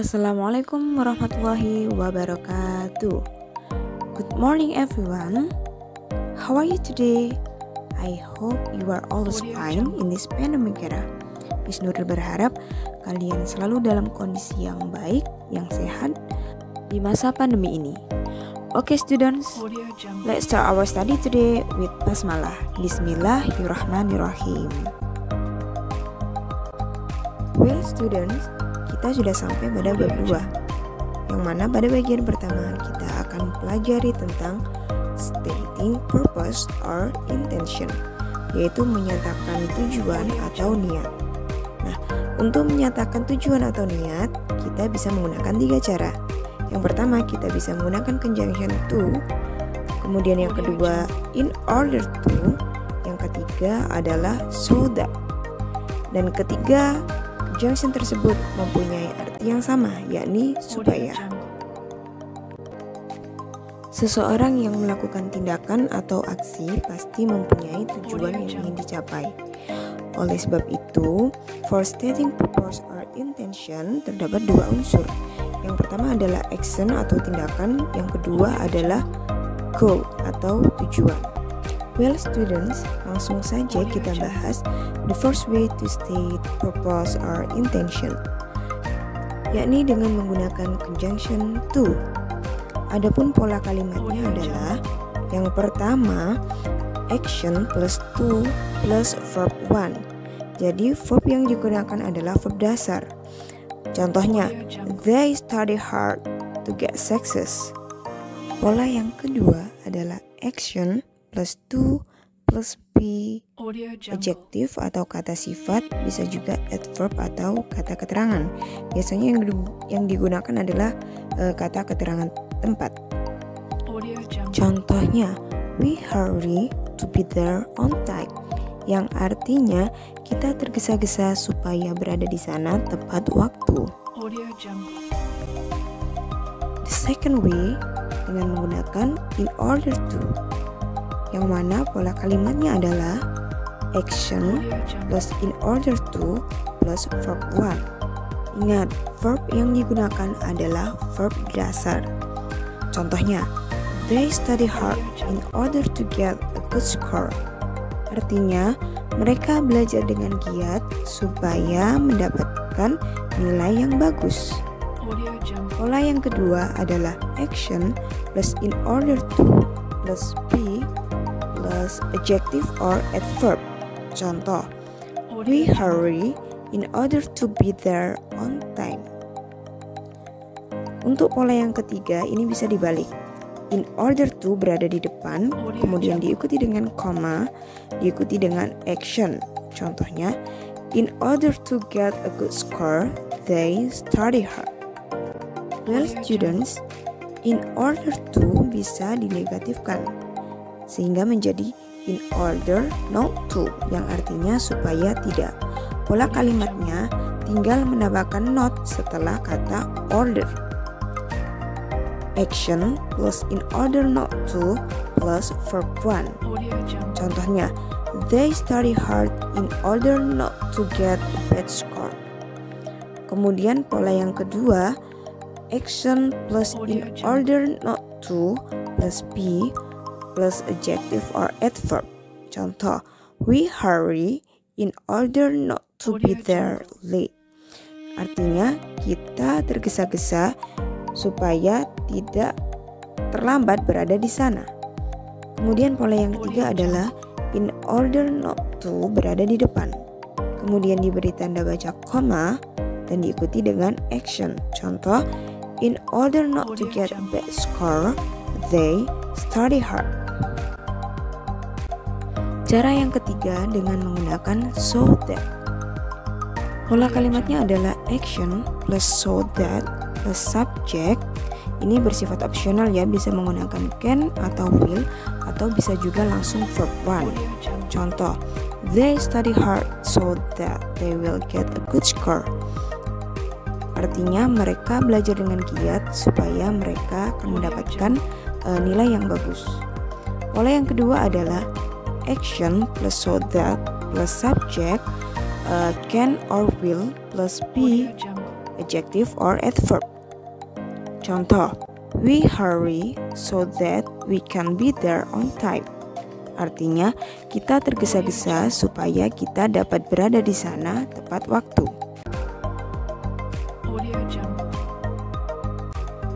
Assalamualaikum warahmatullahi wabarakatuh. Good morning everyone. How are you today? I hope you are always fine in this pandemic era. Miss Nuril berharap kalian selalu dalam kondisi yang baik, yang sehat di masa pandemi ini. Okay students, let's start our study today with basmalah. Bismillahirrahmanirrahim. Well students, kita sudah sampai pada bab 2, yang mana pada bagian pertama kita akan pelajari tentang stating purpose or intention, yaitu menyatakan tujuan atau niat. Nah, untuk menyatakan tujuan atau niat, kita bisa menggunakan 3 cara. Yang pertama, kita bisa menggunakan conjunction to, kemudian yang kedua in order to, yang ketiga adalah so that, dan ketiga conjunction tersebut mempunyai arti yang sama, yakni supaya. Seseorang yang melakukan tindakan atau aksi pasti mempunyai tujuan yang ingin dicapai. Oleh sebab itu, for stating purpose or intention terdapat 2 unsur. Yang pertama adalah action atau tindakan, yang kedua adalah goal atau tujuan. Well students, langsung saja kita bahas the first way to state purpose or intention, yakni dengan menggunakan conjunction to. Adapun pola kalimatnya adalah yang pertama action plus to plus verb 1. Jadi verb yang digunakan adalah verb dasar. Contohnya, they study hard to get success. Pola yang kedua adalah action plus to plus be, adjektif atau kata sifat, bisa juga adverb atau kata keterangan. Biasanya yang digunakan adalah kata keterangan tempat. Contohnya, we hurry to be there on time, yang artinya kita tergesa-gesa supaya berada di sana tepat waktu. The second way dengan menggunakan in order to, yang mana pola kalimatnya adalah action plus in order to plus verb 1. Ingat, verb yang digunakan adalah verb dasar. Contohnya, they study hard in order to get a good score. Artinya, mereka belajar dengan giat supaya mendapatkan nilai yang bagus. Pola yang kedua adalah action plus in order to plus be plus adjective or adverb. Contoh, we hurry in order to be there on time. Untuk pola yang ketiga, ini bisa dibalik. In order to berada di depan, kemudian diikuti dengan koma, diikuti dengan action. Contohnya, in order to get a good score, they study hard. Well students, in order to bisa dinegatifkan, sehingga menjadi in order not to, yang artinya supaya tidak. Pola kalimatnya tinggal menambahkan not setelah kata order. Action plus in order not to plus verb 1. Contohnya, they study hard in order not to get a bad score. Kemudian pola yang kedua, action plus in order not to plus be plus adjective or adverb. Contoh, we hurry in order not to be there late. Artinya, kita tergesa-gesa supaya tidak terlambat berada di sana. Kemudian pola yang ketiga adalah in order not to berada di depan. Kemudian diberi tanda baca koma dan diikuti dengan action. Contoh, in order not to get a bad score, they study hard. Cara yang ketiga dengan menggunakan so that. Pola kalimatnya adalah action plus so that plus subject. Ini bersifat opsional ya, bisa menggunakan can atau will, atau bisa juga langsung verb 1. Contoh, they study hard so that they will get a good score. Artinya mereka belajar dengan giat supaya mereka akan mendapatkan nilai yang bagus. Pola yang kedua adalah action plus so that plus subject, can or will plus be adjective or adverb. Contoh, we hurry so that we can be there on time. Artinya, kita tergesa-gesa supaya kita dapat berada di sana tepat waktu.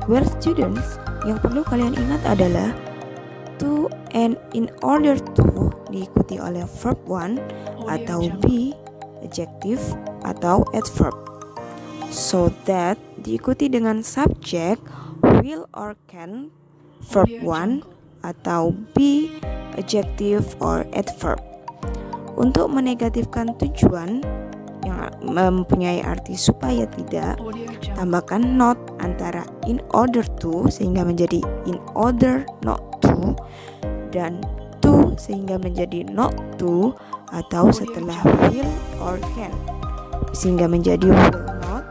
Well students, yang perlu kalian ingat adalah to and in order to diikuti oleh verb one atau be, adjective atau adverb. So that diikuti dengan subject will or can, verb one atau be, adjective or adverb. Untuk menegatifkan tujuan yang mempunyai arti supaya tidak, tambahkan not antara in order to sehingga menjadi in order not to, dan to sehingga menjadi not to, atau setelah will or can sehingga menjadi will not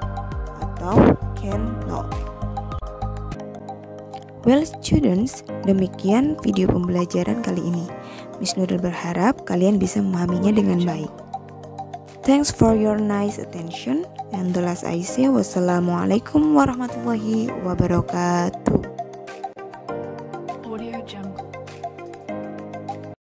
atau can not. Well students, demikian video pembelajaran kali ini. Miss Nurul berharap kalian bisa memahaminya dengan baik. Thanks for your nice attention, and the last I say, wassalamualaikum warahmatullahi wabarakatuh.